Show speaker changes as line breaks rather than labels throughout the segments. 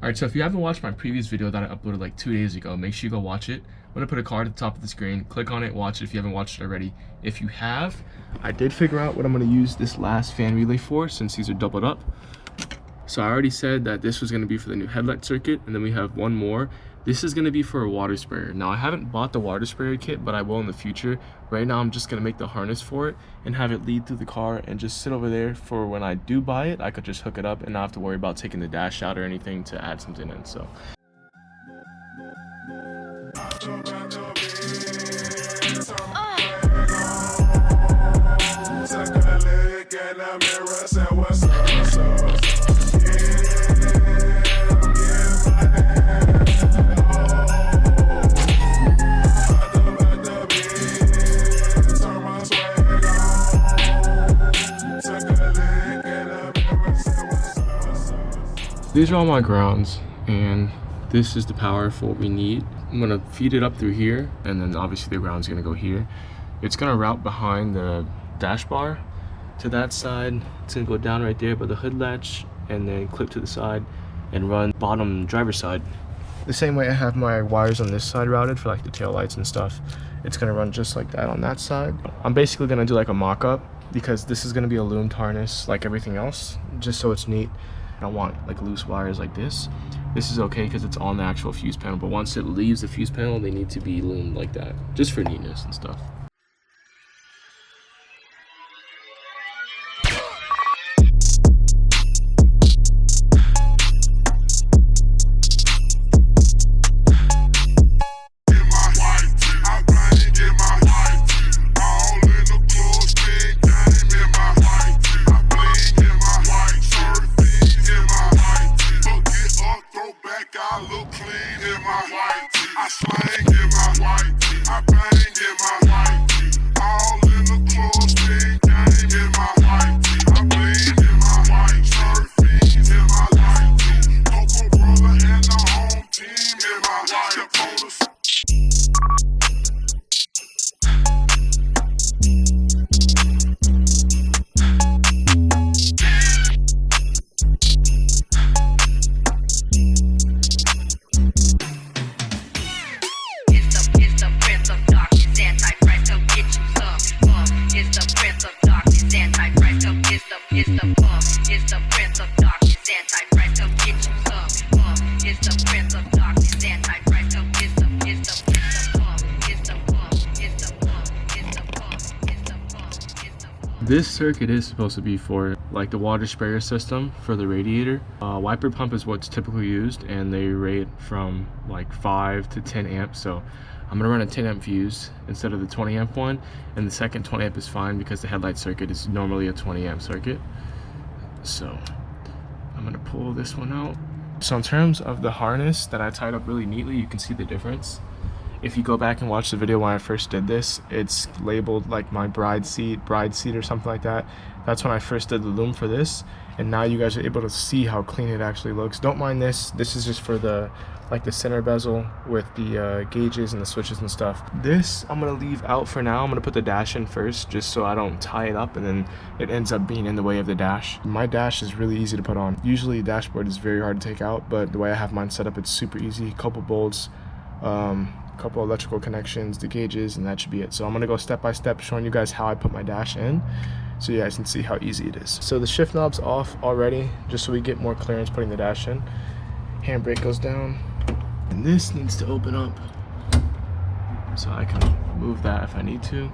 Alright, so if you haven't watched my previous video that I uploaded like 2 days ago, make sure you go watch it. I'm going to put a card at the top of the screen. Click on it, watch it if you haven't watched it already. If you have, I did figure out what I'm going to use this last fan relay for since these are doubled up. So I already said that this was going to be for the new headlight circuit, and then we have one more. This is going to be for a water sprayer. Now I haven't bought the water sprayer kit, but I will in the future. Right now I'm just going to make the harness for it and have it lead through the car and just sit over there for when I do buy it. I could just hook it up and not have to worry about taking the dash out or anything to add something in. So these are all my grounds, and this is the power for what we need. I'm gonna feed it up through here, and then obviously the ground's gonna go here. It's gonna route behind the dash bar to that side. It's gonna go down right there by the hood latch, and then clip to the side and run bottom driver's side. The same way I have my wires on this side routed for like the tail lights and stuff. It's gonna run just like that on that side. I'm basically gonna do like a mock-up because this is gonna be a loomed harness like everything else, just so it's neat. I don't want like loose wires like this. This is okay because it's on the actual fuse panel, but once it leaves the fuse panel, they need to be loomed like that, just for neatness and stuff. This circuit is supposed to be for like the water sprayer system for the radiator. Wiper pump is what's typically used, and they rate from like 5 to 10 amps. So I'm gonna run a 10 amp fuse instead of the 20 amp one, and the second 20 amp is fine because the headlight circuit is normally a 20 amp circuit. So I'm gonna pull this one out. So in terms of the harness that I tied up really neatly, you can see the difference. If you go back and watch the video when I first did this, it's labeled like my bride seat or something like that. That's when I first did the loom for this, and now you guys are able to see how clean it actually looks. Don't mind this. This is just for the like the center bezel with the gauges and the switches and stuff. This I'm gonna leave out for now. I'm gonna put the dash in first just so I don't tie it up and then it ends up being in the way of the dash. My dash is really easy to put on. Usually the dashboard is very hard to take out, but the way I have mine set up, it's super easy. Couple bolts, couple electrical connections, the gauges, and that should be it. So I'm gonna go step by step showing you guys how I put my dash in so you guys can see how easy it is. So the shift knob's off already just so we get more clearance putting the dash in. Handbrake goes down, and this needs to open up so I can move that if I need to.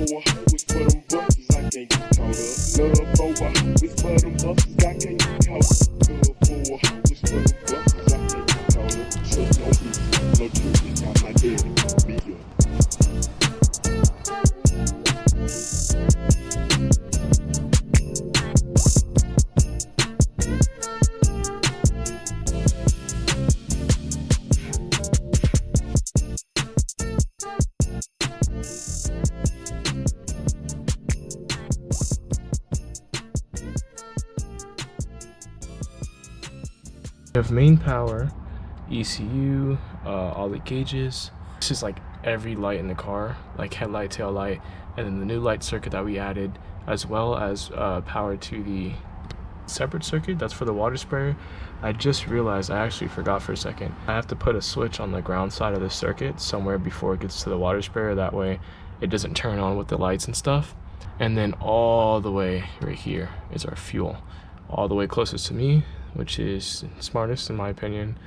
was for them busters, I can't get caught up. Love for was for them busters, I can't get caught up. Love for was for them busters, I can't get caught up. Shit, no peace, no truth, got my daddy, me up.
We have main power, ECU, all the gauges. This is like every light in the car, like headlight, tail light, and then the new light circuit that we added, as well as power to the separate circuit that's for the water sprayer. I just realized I actually forgot for a second. I have to put a switch on the ground side of the circuit somewhere before it gets to the water sprayer. That way it doesn't turn on with the lights and stuff. And then all the way right here is our fuel, all the way closest to me, which is smartest in my opinion.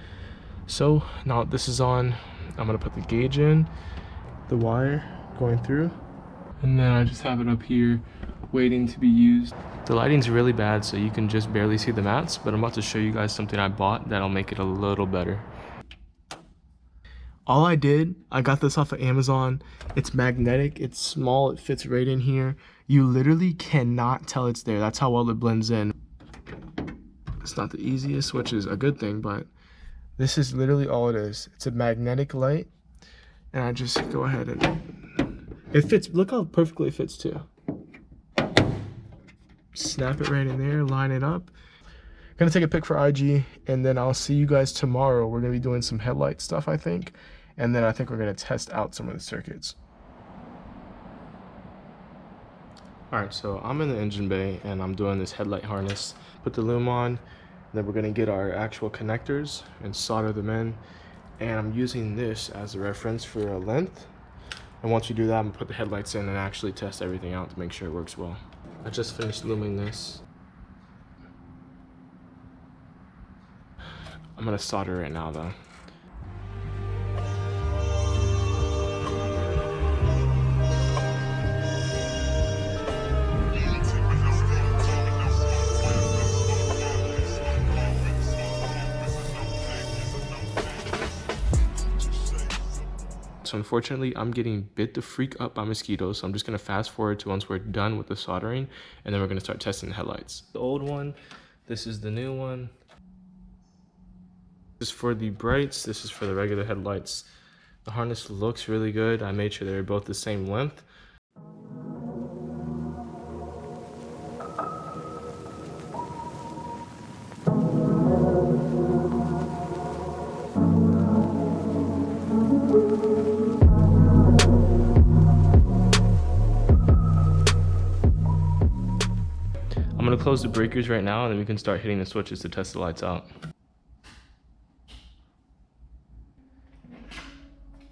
So now this is on, I'm gonna put the gauge in, the wire going through, and then I just have it up here waiting to be used. The lighting's really bad, so you can just barely see the mats, but I'm about to show you guys something I bought that'll make it a little better. All I did, I got this off of Amazon. It's magnetic, it's small, it fits right in here. You literally cannot tell it's there. That's how well it blends in. It's not the easiest, which is a good thing, but this is literally all it is. It's a magnetic light, and I just go ahead and it fits. Look how perfectly it fits too. Snap it right in there, line it up. Gonna take a pic for IG, and then I'll see you guys tomorrow. We're gonna be doing some headlight stuff, I think, and then I think we're gonna test out some of the circuits. All right, so I'm in the engine bay and I'm doing this headlight harness. Put the loom on, then we're gonna get our actual connectors and solder them in. And I'm using this as a reference for a length. And once we do that, I'm gonna put the headlights in and actually test everything out to make sure it works well. I just finished looming this. I'm gonna solder right now though. So unfortunately, I'm getting bit the freak up by mosquitoes. So I'm just gonna fast forward to once we're done with the soldering, and then we're gonna start testing the headlights. The old one, this is the new one. This is for the brights, this is for the regular headlights. The harness looks really good. I made sure they're both the same length. I'm gonna close the breakers right now, and then we can start hitting the switches to test the lights out.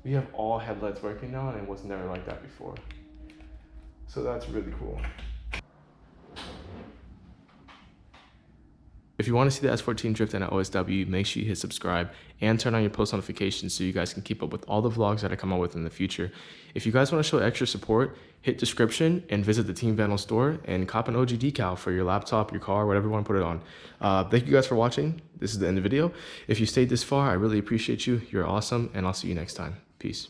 We have all headlights working now, and it was never like that before. So that's really cool. If you want to see the S14 drift and OSW, make sure you hit subscribe and turn on your post notifications so you guys can keep up with all the vlogs that I come out with in the future. If you guys want to show extra support, hit description and visit the Team Vandal store and cop an OG decal for your laptop, your car, whatever you want to put it on. Thank you guys for watching. This is the end of the video. If you stayed this far, I really appreciate you. You're awesome, and I'll see you next time. Peace.